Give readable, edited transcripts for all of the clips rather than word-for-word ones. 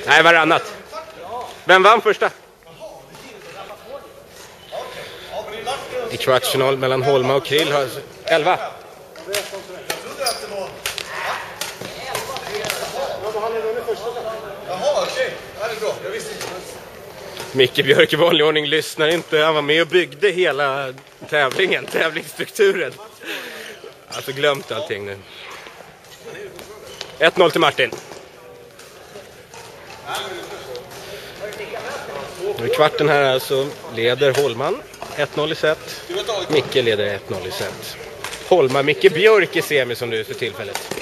Nej, varannat. Vem vann första? I kvartsfinal mellan Holma och Krill har 11. Jaha, okej. Ja, det är bra. Jag visste inte. Micke Björk i vanlig ordning lyssnar inte. Han var med och byggde hela tävlingsstrukturen. Alltså glömt allting nu. 1-0 till Martin. I kvarten här alltså leder Holman 1-0 i set. Micke leder 1-0 i set. Holma, Micke Björk i semi som du är för tillfället.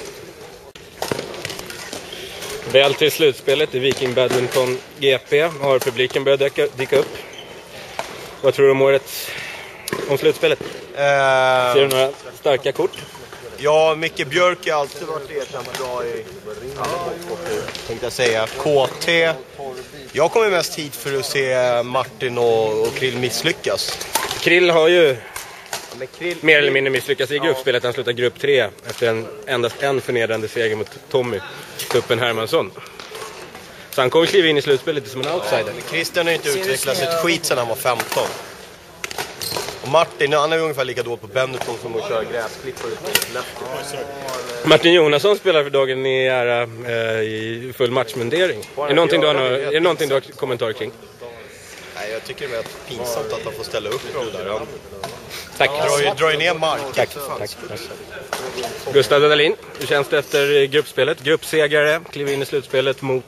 Väl till slutspelet i Viking Badminton GP har publiken börjat dyka upp. Vad tror du om slutspelet? Ser du några starka kort? Ja, Micke Björk har alltid varit erkänt bra i alla boxsporter, tänkte jag säga. KT. Jag kommer mest hit för att se Martin och Krill misslyckas. Krill har ju mer eller mindre misslyckats i gruppspelet. Han slutar grupp 3 efter endast en förnedrande seger mot Tommy Tuppen Hermansson. Så han kommer kliva in i slutspelet som en outsider. Christian har ju inte utvecklats ett skit sedan han var 15. Och Martin, han är ungefär lika dålig på badminton som att köra gräsklippor. Martin Jonasson spelar för dagen i ära i full matchmundering. Är det någonting du har kommentarer kring? Nej, jag tycker det är pinsamt att han får ställa upp det där. Tack. Drar ju ner mark. Tack. Gustav Dahlin, hur känns det efter gruppspelet? Gruppsegrare, kliver in i slutspelet mot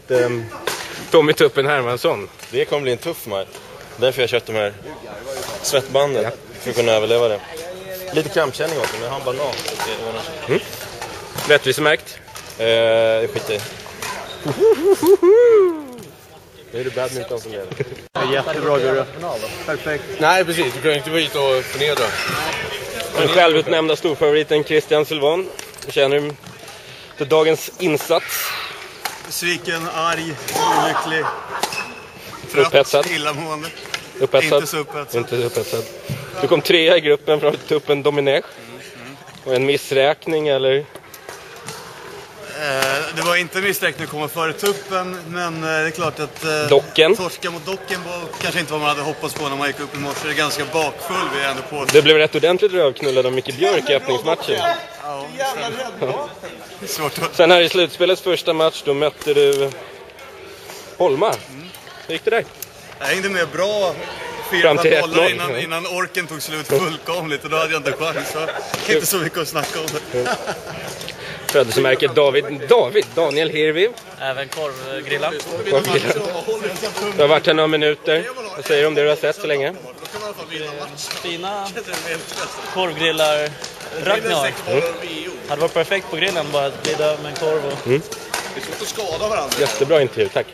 Tommy Tuppen Hermansson. Det kommer bli en tuff match. Därför jag köpt de här svettbanden för att kunna överleva det. Lite krampkänning också, men han banan. Rättvisemärkt? Skit i. Nu är det badminton som leder. Jättebra, Gurra. Perfekt. Nej, precis. Du kan inte vara hit och förnedra. Den självutnämnda storfavoriten Christian Sylvan. Hur känner du till dagens insats? Besviken, arg, olycklig. Upphetsad. Illamående. Upphetsad. Inte så upphetsad. Du kom 3 i gruppen från Tuppen Dominech. Och en missräkning eller? Det var inte missräkning att komma före Tuppen, men det är klart att Docken. torska mot Docken var kanske inte vad man hade hoppats på när man gick upp i morse. Det är ganska bakfull vi är ändå på. Det blev rätt ordentligt rövknullad av Micke Björk i öppningsmatchen. Ja, det är svårt att... Sen här i slutspelets första match, då mötte du Holma. Hur gick det där? Jag hängde med bra Fram till 4 bollar 1-0. innan orken tog slut fullkomligt, och då hade jag inte chans. Så inte så mycket att snacka om det. Födelsemärket Daniel Hirvi. Även korvgrillar. Du har varit här några minuter. Vad säger du om det du har sett så länge? Fina korvgrillar. Ragnar. Hade varit perfekt på grillen, bara att glida med en korv. Och... Det är svårt att skada varandra. Jättebra intervju, tack.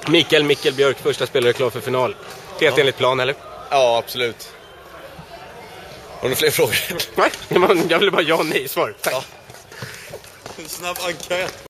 Mikael Björk, första spelare klar för final. Helt enligt plan, eller? Ja, absolut. Har du fler frågor? Nej, jag vill bara ja nej svar. Tack. En snabb enkät.